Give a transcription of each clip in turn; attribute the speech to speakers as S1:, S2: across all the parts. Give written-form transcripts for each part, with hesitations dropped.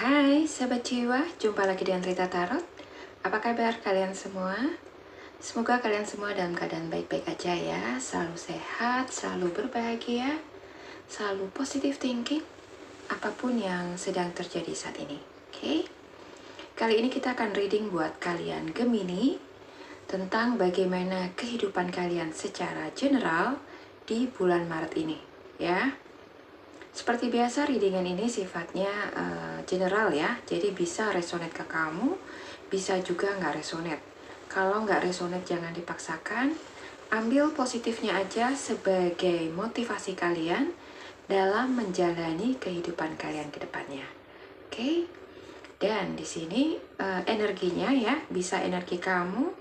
S1: Hai Sahabat Jiwa, jumpa lagi dengan Rita Tarot. Apa kabar kalian semua? Semoga kalian semua dalam keadaan baik-baik aja ya. Selalu sehat, selalu berbahagia, selalu positive thinking, apapun yang sedang terjadi saat ini. Oke? Kali ini kita akan reading buat kalian Gemini tentang bagaimana kehidupan kalian secara general di bulan Maret ini, ya. Seperti biasa, readingan ini sifatnya general ya, jadi bisa resonate ke kamu, bisa juga nggak resonate. Kalau nggak resonate jangan dipaksakan, ambil positifnya aja sebagai motivasi kalian dalam menjalani kehidupan kalian ke depannya. Oke? Dan di sini energinya ya, bisa energi kamu,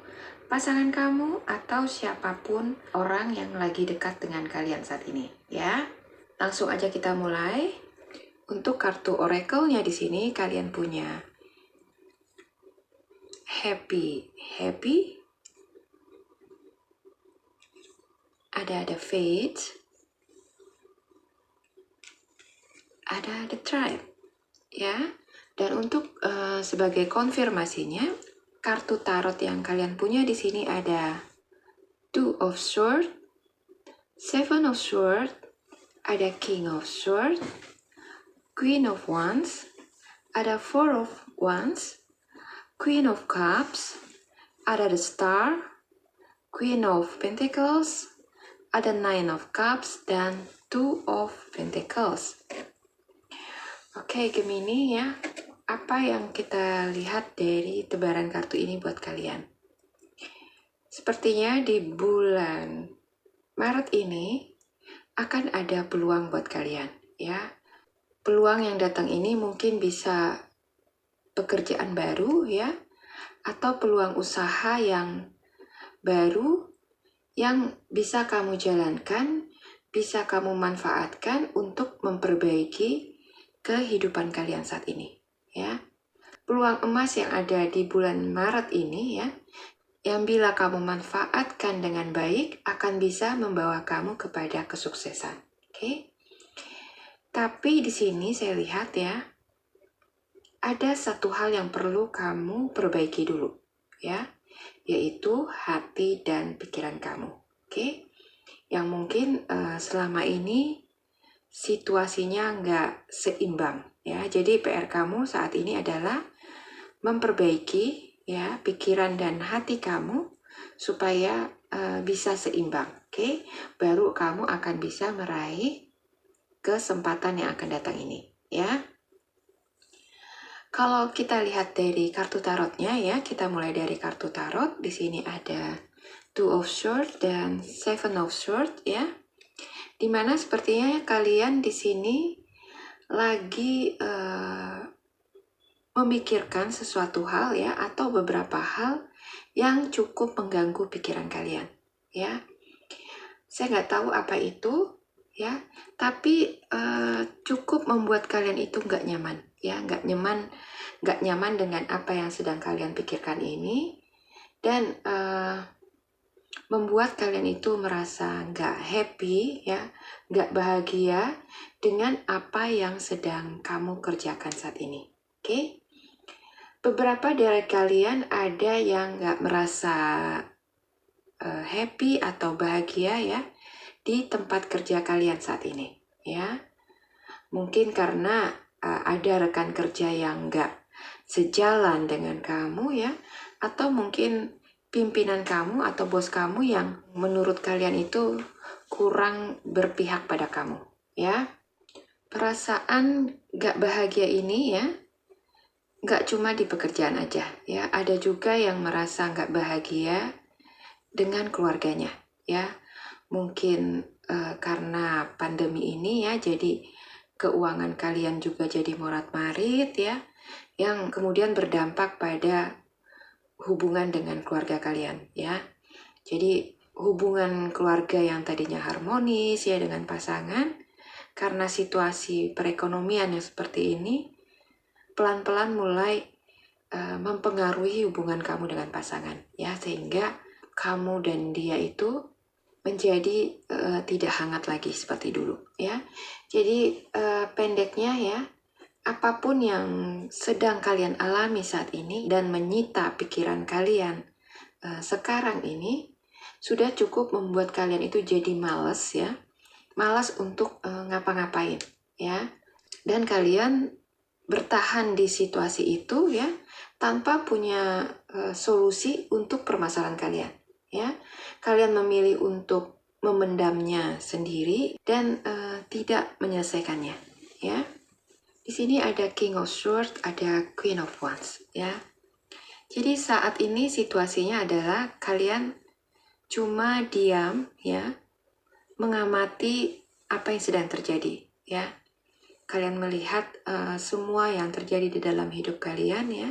S1: pasangan kamu, atau siapapun orang yang lagi dekat dengan kalian saat ini, ya. Langsung aja kita mulai. Untuk kartu oracle-nya di sini kalian punya happy, ada the fate, ada the tribe, ya. Dan untuk sebagai konfirmasinya, kartu tarot yang kalian punya di sini ada Two of Swords, Seven of Swords, ada King of Swords, Queen of Wands, ada Four of Wands, Queen of Cups, ada the Star, Queen of Pentacles, ada Nine of Cups, dan Two of Pentacles. Oke, Gemini ya, apa yang kita lihat dari tebaran kartu ini buat kalian? Sepertinya di bulan Maret ini akan ada peluang buat kalian, ya. Peluang yang datang ini mungkin bisa pekerjaan baru ya, atau peluang usaha yang baru yang bisa kamu jalankan, bisa kamu manfaatkan untuk memperbaiki kehidupan kalian saat ini, ya. Peluang emas yang ada di bulan Maret ini ya, yang bila kamu manfaatkan dengan baik akan bisa membawa kamu kepada kesuksesan. Oke? Tapi di sini saya lihat ya, ada satu hal yang perlu kamu perbaiki dulu, ya, yaitu hati dan pikiran kamu. Oke? Yang mungkin selama ini situasinya nggak seimbang, ya. Jadi PR kamu saat ini adalah memperbaiki ya pikiran dan hati kamu supaya bisa seimbang. Oke? Baru kamu akan bisa meraih kesempatan yang akan datang ini, ya. Kalau kita lihat dari kartu tarotnya ya, kita mulai dari kartu tarot. Di sini ada Two of Swords dan Seven of Swords ya. Dimana sepertinya kalian di sini lagi memikirkan sesuatu hal ya, atau beberapa hal yang cukup mengganggu pikiran kalian, ya. Saya nggak tahu apa itu, ya, tapi cukup membuat kalian itu nggak nyaman, ya, nggak nyaman dengan apa yang sedang kalian pikirkan ini, dan membuat kalian itu merasa nggak happy, ya, nggak bahagia dengan apa yang sedang kamu kerjakan saat ini. Oke? Beberapa dari kalian ada yang nggak merasa happy atau bahagia ya di tempat kerja kalian saat ini, ya. Mungkin karena ada rekan kerja yang nggak sejalan dengan kamu ya, atau mungkin pimpinan kamu atau bos kamu yang menurut kalian itu kurang berpihak pada kamu, ya. Perasaan nggak bahagia ini ya, nggak cuma di pekerjaan aja ya, ada juga yang merasa nggak bahagia dengan keluarganya, ya. Mungkin karena pandemi ini ya, jadi keuangan kalian juga jadi morat-marit ya, yang kemudian berdampak pada hubungan dengan keluarga kalian ya. Jadi hubungan keluarga yang tadinya harmonis ya dengan pasangan, karena situasi perekonomian yang seperti ini, pelan-pelan mulai mempengaruhi hubungan kamu dengan pasangan ya, sehingga kamu dan dia itu menjadi tidak hangat lagi seperti dulu ya. Jadi pendeknya ya, apapun yang sedang kalian alami saat ini dan menyita pikiran kalian sekarang ini, sudah cukup membuat kalian itu jadi malas ya. Malas untuk ngapa-ngapain ya. Dan kalian bertahan di situasi itu ya, tanpa punya solusi untuk permasalahan kalian ya. Kalian memilih untuk memendamnya sendiri dan tidak menyelesaikannya ya. Di sini ada King of Swords, ada Queen of Wands ya. Jadi saat ini situasinya adalah kalian cuma diam ya, mengamati apa yang sedang terjadi ya. Kalian melihat semua yang terjadi di dalam hidup kalian ya,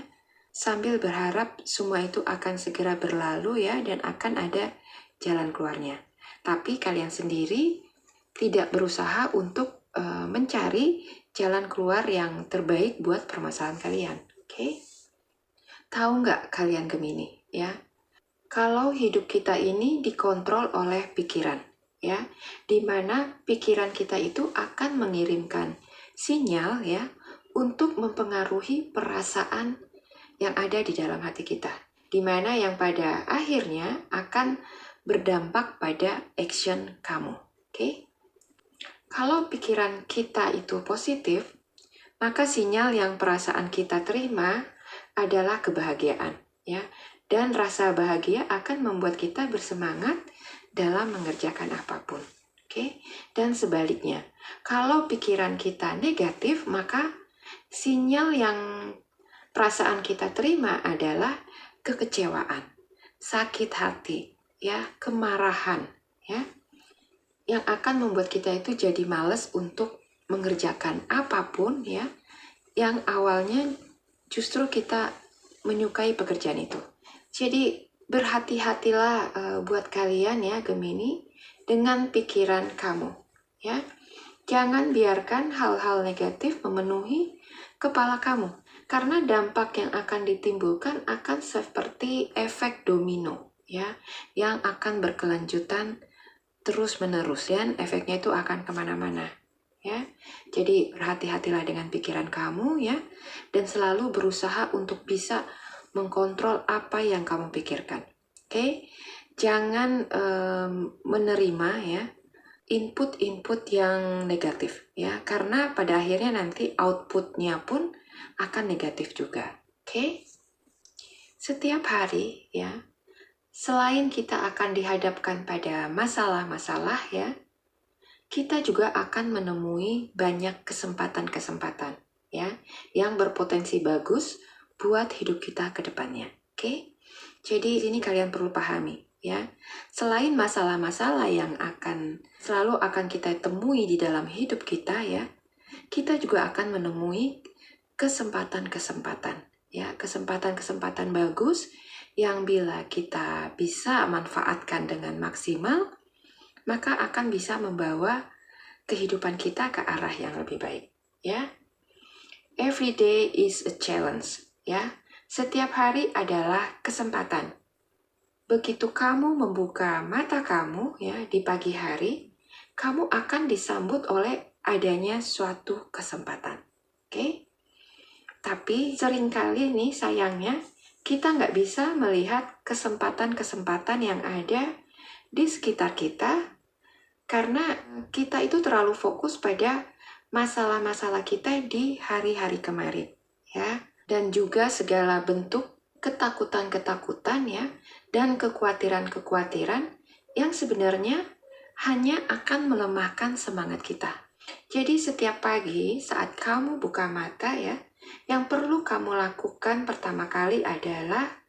S1: sambil berharap semua itu akan segera berlalu ya, dan akan ada jalan keluarnya. Tapi kalian sendiri tidak berusaha untuk mencari jalan keluar yang terbaik buat permasalahan kalian. Oke? Tahu nggak kalian Gemini ya? Kalau hidup kita ini dikontrol oleh pikiran ya, dimana pikiran kita itu akan mengirimkan sinyal ya untuk mempengaruhi perasaan yang ada di dalam hati kita, dimana yang pada akhirnya akan berdampak pada action kamu. Oke? Kalau pikiran kita itu positif, maka sinyal yang perasaan kita terima adalah kebahagiaan ya. Dan rasa bahagia akan membuat kita bersemangat dalam mengerjakan apapun. Oke? Dan sebaliknya, kalau pikiran kita negatif, maka sinyal yang perasaan kita terima adalah kekecewaan, sakit hati, ya, kemarahan, ya, yang akan membuat kita itu jadi malas untuk mengerjakan apapun ya, yang awalnya justru kita menyukai pekerjaan itu. Jadi berhati-hatilah buat kalian ya Gemini dengan pikiran kamu ya. Jangan biarkan hal-hal negatif memenuhi kepala kamu, karena dampak yang akan ditimbulkan akan seperti efek domino ya, yang akan berkelanjutan terus-menerus dan efeknya itu akan kemana-mana ya. Jadi berhati-hatilah dengan pikiran kamu ya, dan selalu berusaha untuk bisa mengkontrol apa yang kamu pikirkan. Oke? Jangan menerima ya input-input yang negatif ya, karena pada akhirnya nanti outputnya pun akan negatif juga. Oke? Setiap hari ya, selain kita akan dihadapkan pada masalah-masalah ya, kita juga akan menemui banyak kesempatan-kesempatan ya, yang berpotensi bagus buat hidup kita ke depannya. Oke? Jadi ini kalian perlu pahami ya. Selain masalah-masalah yang selalu akan kita temui di dalam hidup kita ya, kita juga akan menemui kesempatan-kesempatan ya, kesempatan-kesempatan bagus yang bila kita bisa manfaatkan dengan maksimal, maka akan bisa membawa kehidupan kita ke arah yang lebih baik ya. Every day is a challenge ya. Setiap hari adalah kesempatan. Begitu kamu membuka mata kamu ya di pagi hari, kamu akan disambut oleh adanya suatu kesempatan. Oke? Tapi seringkali nih sayangnya kita nggak bisa melihat kesempatan-kesempatan yang ada di sekitar kita, karena kita itu terlalu fokus pada masalah-masalah kita di hari-hari kemarin ya, dan juga segala bentuk ketakutan-ketakutan ya, dan kekhawatiran-kekhawatiran yang sebenarnya hanya akan melemahkan semangat kita. Jadi setiap pagi saat kamu buka mata ya, yang perlu kamu lakukan pertama kali adalah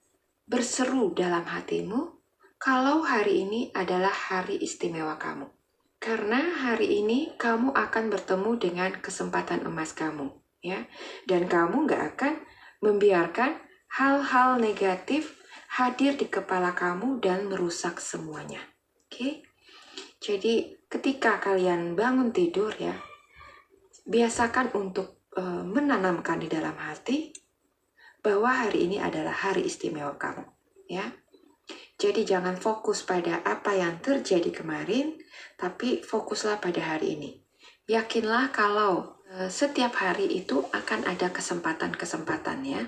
S1: berseru dalam hatimu kalau hari ini adalah hari istimewa kamu. Karena hari ini kamu akan bertemu dengan kesempatan emas kamu ya, dan kamu nggak akan membiarkan hal-hal negatif hadir di kepala kamu dan merusak semuanya. Oke? Jadi ketika kalian bangun tidur ya, biasakan untuk menanamkan di dalam hati bahwa hari ini adalah hari istimewa kamu ya. Jadi jangan fokus pada apa yang terjadi kemarin, tapi fokuslah pada hari ini. Yakinlah kalau Setiap hari itu akan ada kesempatan-kesempatan ya,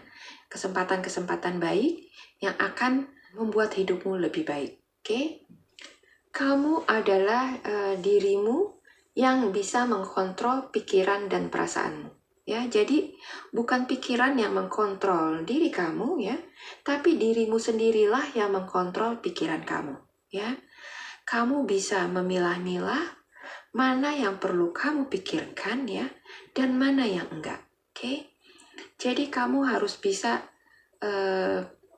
S1: kesempatan-kesempatan baik yang akan membuat hidupmu lebih baik. Oke? Kamu adalah dirimu yang bisa mengkontrol pikiran dan perasaanmu. Ya, jadi bukan pikiran yang mengkontrol diri kamu ya, tapi dirimu sendirilah yang mengkontrol pikiran kamu. Ya, kamu bisa memilah-milah mana yang perlu kamu pikirkan ya, dan mana yang enggak. Oke? Jadi kamu harus bisa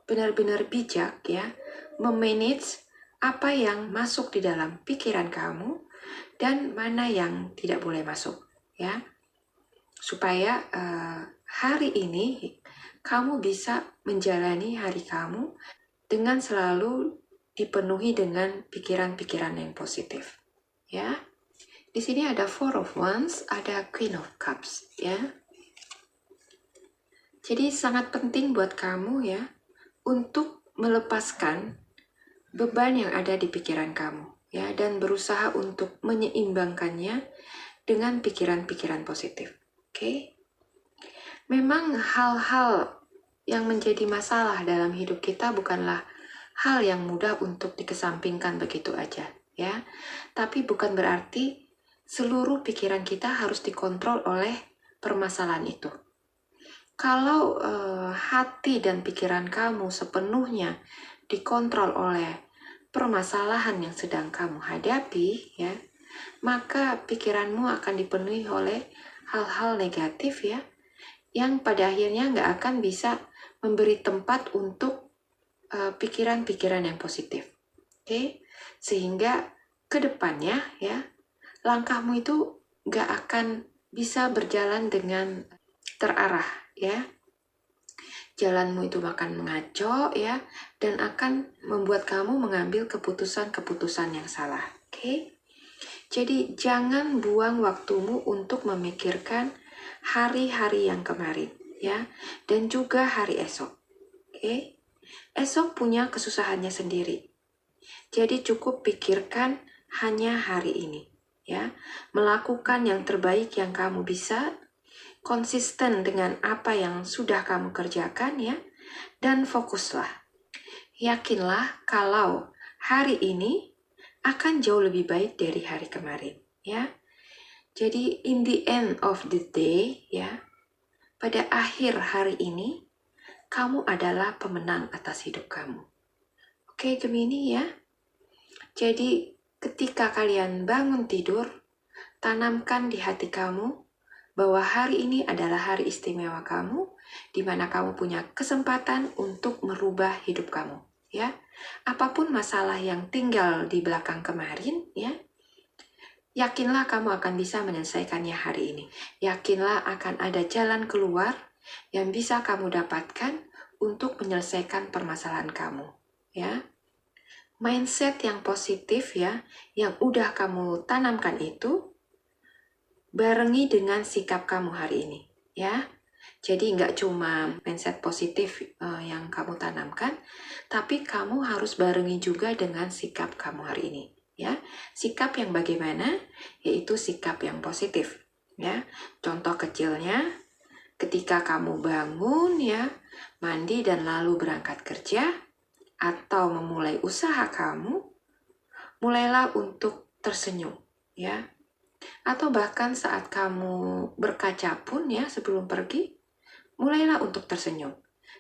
S1: benar-benar bijak ya, memanage apa yang masuk di dalam pikiran kamu dan mana yang tidak boleh masuk ya, supaya hari ini kamu bisa menjalani hari kamu dengan selalu dipenuhi dengan pikiran-pikiran yang positif ya. Di sini ada Four of Wands, ada Queen of Cups ya. Jadi sangat penting buat kamu ya untuk melepaskan beban yang ada di pikiran kamu ya, dan berusaha untuk menyeimbangkannya dengan pikiran-pikiran positif. Oke? Memang hal-hal yang menjadi masalah dalam hidup kita bukanlah hal yang mudah untuk dikesampingkan begitu aja ya. Tapi bukan berarti seluruh pikiran kita harus dikontrol oleh permasalahan itu. Kalau hati dan pikiran kamu sepenuhnya dikontrol oleh permasalahan yang sedang kamu hadapi ya, maka pikiranmu akan dipenuhi oleh hal-hal negatif ya, yang pada akhirnya nggak akan bisa memberi tempat untuk pikiran-pikiran yang positif. Oke? Sehingga ke depannya ya, langkahmu itu nggak akan bisa berjalan dengan terarah ya. Jalanmu itu akan mengaco ya, dan akan membuat kamu mengambil keputusan-keputusan yang salah. Oke? Jadi jangan buang waktumu untuk memikirkan hari-hari yang kemarin ya, dan juga hari esok. Oke? Esok punya kesusahannya sendiri. Jadi cukup pikirkan hanya hari ini ya. Melakukan yang terbaik yang kamu bisa, konsisten dengan apa yang sudah kamu kerjakan ya, dan fokuslah. Yakinlah kalau hari ini akan jauh lebih baik dari hari kemarin ya. Jadi in the end of the day ya, pada akhir hari ini kamu adalah pemenang atas hidup kamu. Oke Gemini ya. Jadi ketika kalian bangun tidur, tanamkan di hati kamu bahwa hari ini adalah hari istimewa kamu, di mana kamu punya kesempatan untuk merubah hidup kamu, ya. Apapun masalah yang tinggal di belakang kemarin, ya, yakinlah kamu akan bisa menyelesaikannya hari ini. Yakinlah akan ada jalan keluar yang bisa kamu dapatkan untuk menyelesaikan permasalahan kamu, ya. Mindset yang positif ya, yang udah kamu tanamkan itu, barengi dengan sikap kamu hari ini ya. Jadi nggak cuma mindset positif yang kamu tanamkan, tapi kamu harus barengi juga dengan sikap kamu hari ini ya. Sikap yang bagaimana? Yaitu sikap yang positif ya. Contoh kecilnya, ketika kamu bangun ya, mandi dan lalu berangkat kerja atau memulai usaha kamu, mulailah untuk tersenyum ya. Atau bahkan saat kamu berkaca pun ya sebelum pergi, mulailah untuk tersenyum.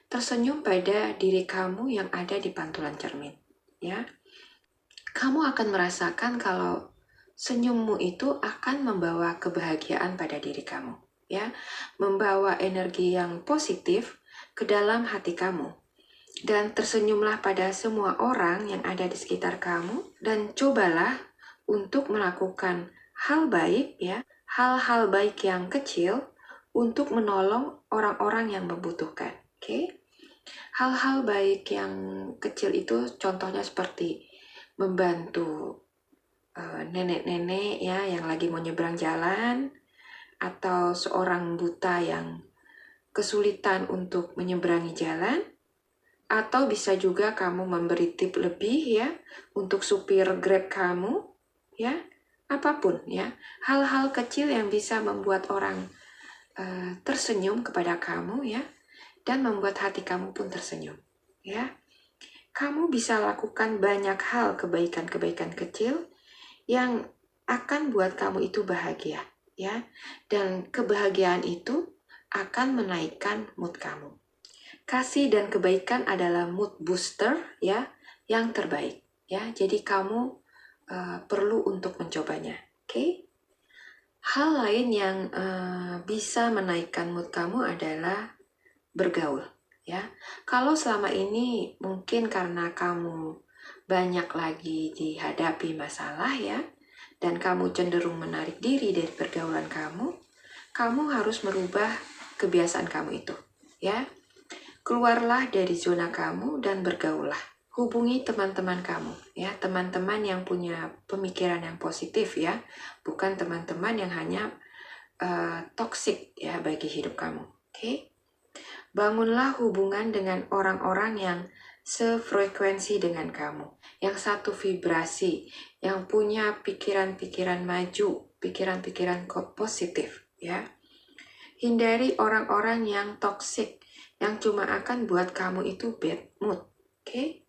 S1: Tersenyum pada diri kamu yang ada di pantulan cermin. Ya, kamu akan merasakan kalau senyummu itu akan membawa kebahagiaan pada diri kamu. Ya, membawa energi yang positif ke dalam hati kamu. Dan tersenyumlah pada semua orang yang ada di sekitar kamu, dan cobalah untuk melakukan hal baik ya, hal-hal baik yang kecil untuk menolong orang-orang yang membutuhkan. Oke? Hal-hal baik yang kecil itu contohnya seperti membantu nenek-nenek ya yang lagi mau nyebrang jalan, atau seorang buta yang kesulitan untuk menyeberangi jalan, atau bisa juga kamu memberi tip lebih ya untuk supir Grab kamu ya. Apapun ya, hal-hal kecil yang bisa membuat orang tersenyum kepada kamu ya, dan membuat hati kamu pun tersenyum ya. Kamu bisa lakukan banyak hal kebaikan-kebaikan kecil yang akan buat kamu itu bahagia ya, dan kebahagiaan itu akan menaikkan mood kamu. Kasih dan kebaikan adalah mood booster ya, yang terbaik ya. Jadi kamu perlu untuk mencobanya. Oke? Hal lain yang bisa menaikkan mood kamu adalah bergaul ya. Kalau selama ini mungkin karena kamu banyak lagi dihadapi masalah ya, dan kamu cenderung menarik diri dari pergaulan kamu harus merubah kebiasaan kamu itu ya. Keluarlah dari zona kamu dan bergaullah. Hubungi teman-teman kamu ya, teman-teman yang punya pemikiran yang positif ya, bukan teman-teman yang hanya toksik ya bagi hidup kamu. Oke? Bangunlah hubungan dengan orang-orang yang sefrekuensi dengan kamu, yang satu vibrasi, yang punya pikiran-pikiran maju, pikiran-pikiran positif ya. Hindari orang-orang yang toksik, yang cuma akan buat kamu itu bad mood. Oke?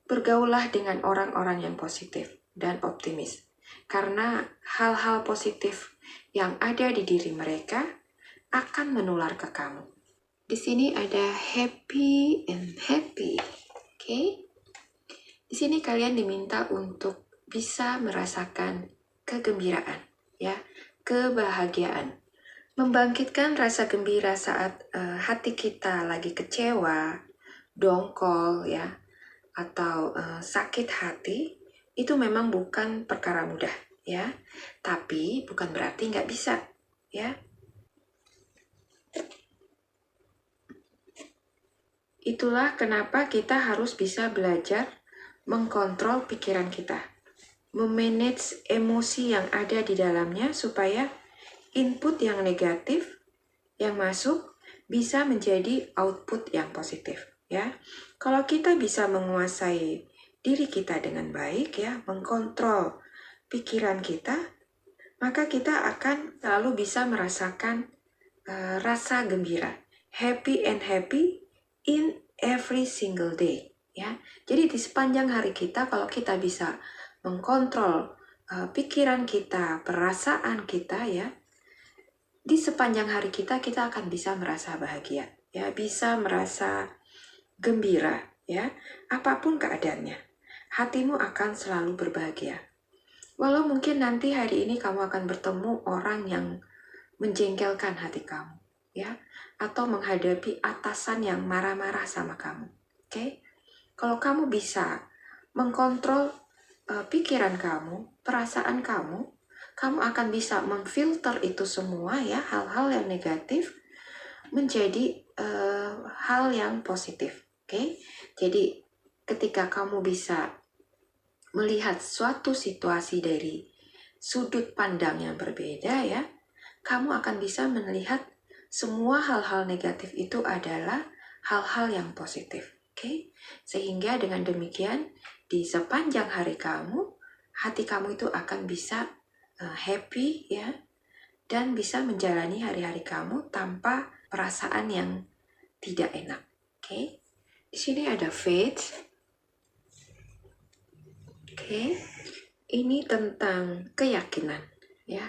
S1: Bergaullah dengan orang-orang yang positif dan optimis, karena hal-hal positif yang ada di diri mereka akan menular ke kamu. Di sini ada happy and happy. Oke? Di sini kalian diminta untuk bisa merasakan kegembiraan, ya, kebahagiaan. Membangkitkan rasa gembira saat hati kita lagi kecewa, dongkol, ya, atau sakit hati, itu memang bukan perkara mudah, ya. Tapi bukan berarti nggak bisa, ya. Itulah kenapa kita harus bisa belajar mengkontrol pikiran kita, memanage emosi yang ada di dalamnya supaya input yang negatif yang masuk bisa menjadi output yang positif. Ya, kalau kita bisa menguasai diri kita dengan baik, ya, mengkontrol pikiran kita, maka kita akan selalu bisa merasakan rasa gembira, happy and happy in every single day. Ya, jadi di sepanjang hari kita, kalau kita bisa mengkontrol pikiran kita, perasaan kita, ya, di sepanjang hari kita akan bisa merasa bahagia, ya, bisa merasa gembira, ya, apapun keadaannya. Hatimu akan selalu berbahagia. Walau mungkin nanti hari ini kamu akan bertemu orang yang menjengkelkan hati kamu, ya, atau menghadapi atasan yang marah-marah sama kamu. Oke? Kalau kamu bisa mengkontrol pikiran kamu, perasaan kamu akan bisa memfilter itu semua, ya, hal-hal yang negatif menjadi hal yang positif. Oke? Jadi ketika kamu bisa melihat suatu situasi dari sudut pandang yang berbeda, ya, kamu akan bisa melihat semua hal-hal negatif itu adalah hal-hal yang positif. Oke? Sehingga dengan demikian di sepanjang hari kamu, hati kamu itu akan bisa happy, ya, dan bisa menjalani hari-hari kamu tanpa perasaan yang tidak enak. Oke? Di sini ada faith. Oke? Ini tentang keyakinan, ya.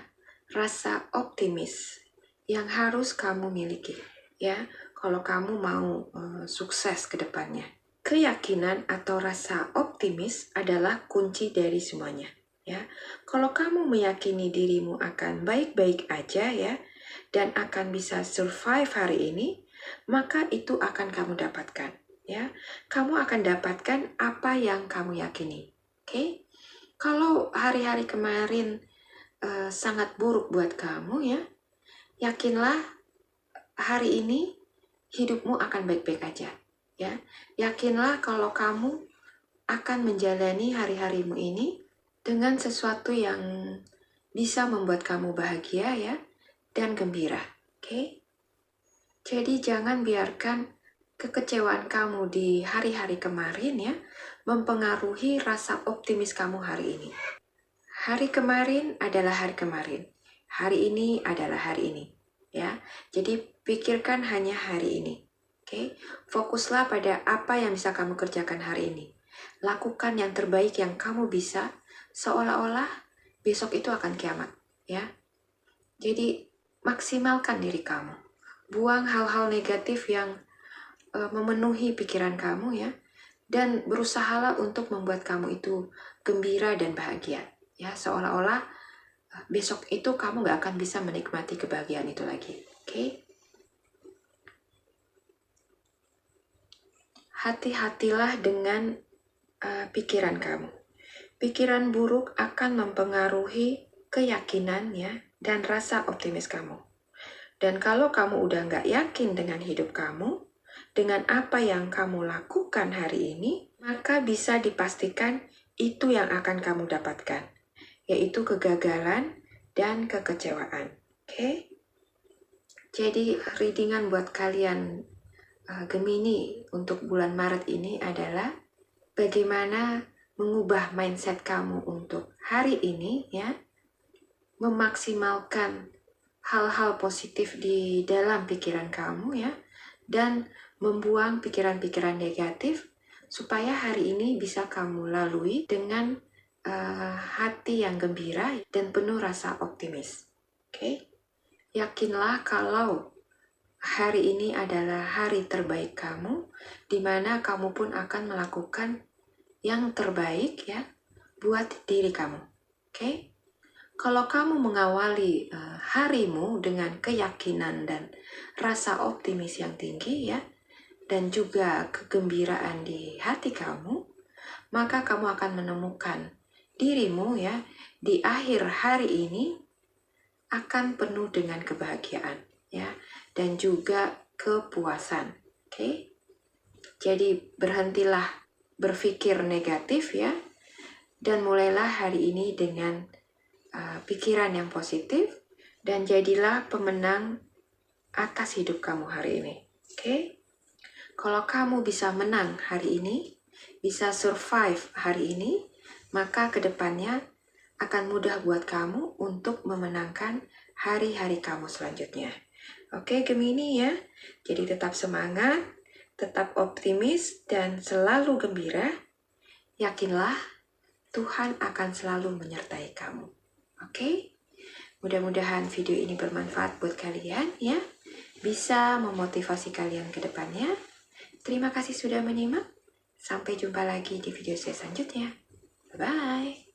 S1: Rasa optimis yang harus kamu miliki, ya, kalau kamu mau sukses ke depannya. Keyakinan atau rasa optimis adalah kunci dari semuanya, ya. Kalau kamu meyakini dirimu akan baik-baik aja, ya, dan akan bisa survive hari ini, maka itu akan kamu dapatkan, ya. Kamu akan dapatkan apa yang kamu yakini. Oke? Kalau hari-hari kemarin sangat buruk buat kamu, ya, yakinlah hari ini hidupmu akan baik-baik aja, ya. Yakinlah kalau kamu akan menjalani hari-harimu ini dengan sesuatu yang bisa membuat kamu bahagia, ya, dan gembira. Oke? Jadi jangan biarkan kekecewaan kamu di hari-hari kemarin, ya, mempengaruhi rasa optimis kamu hari ini. Hari kemarin adalah hari kemarin. Hari ini adalah hari ini. Ya, jadi pikirkan hanya hari ini. Oke, fokuslah pada apa yang bisa kamu kerjakan hari ini. Lakukan yang terbaik yang kamu bisa, seolah-olah besok itu akan kiamat. Ya, jadi maksimalkan diri kamu. Buang hal-hal negatif yang memenuhi pikiran kamu ya, dan berusahalah untuk membuat kamu itu gembira dan bahagia. Ya, seolah-olah besok itu kamu gak akan bisa menikmati kebahagiaan itu lagi. Oke? Hati-hatilah dengan pikiran kamu. Pikiran buruk akan mempengaruhi keyakinan ya, dan rasa optimis kamu. Dan kalau kamu udah gak yakin dengan hidup kamu, dengan apa yang kamu lakukan hari ini, maka bisa dipastikan itu yang akan kamu dapatkan, yaitu kegagalan dan kekecewaan. Oke? Jadi readingan buat kalian Gemini untuk bulan Maret ini adalah bagaimana mengubah mindset kamu untuk hari ini ya, memaksimalkan hal-hal positif di dalam pikiran kamu ya, dan membuang pikiran-pikiran negatif supaya hari ini bisa kamu lalui dengan hati yang gembira dan penuh rasa optimis. Oke? Yakinlah kalau hari ini adalah hari terbaik kamu, di mana kamu pun akan melakukan yang terbaik ya buat diri kamu. Oke? Kalau kamu mengawali harimu dengan keyakinan dan rasa optimis yang tinggi ya, dan juga kegembiraan di hati kamu, maka kamu akan menemukan dirimu ya di akhir hari ini akan penuh dengan kebahagiaan ya, dan juga kepuasan. Oke? Jadi berhentilah berpikir negatif ya, dan mulailah hari ini dengan pikiran yang positif, dan jadilah pemenang atas hidup kamu hari ini. Oke? Kalau kamu bisa menang hari ini, bisa survive hari ini, maka kedepannya akan mudah buat kamu untuk memenangkan hari-hari kamu selanjutnya. Oke, Gemini ya. Jadi tetap semangat, tetap optimis, dan selalu gembira. Yakinlah Tuhan akan selalu menyertai kamu. Oke? Mudah-mudahan video ini bermanfaat buat kalian ya. Bisa memotivasi kalian ke depannya. Terima kasih sudah menyimak. Sampai jumpa lagi di video saya selanjutnya. Bye-bye.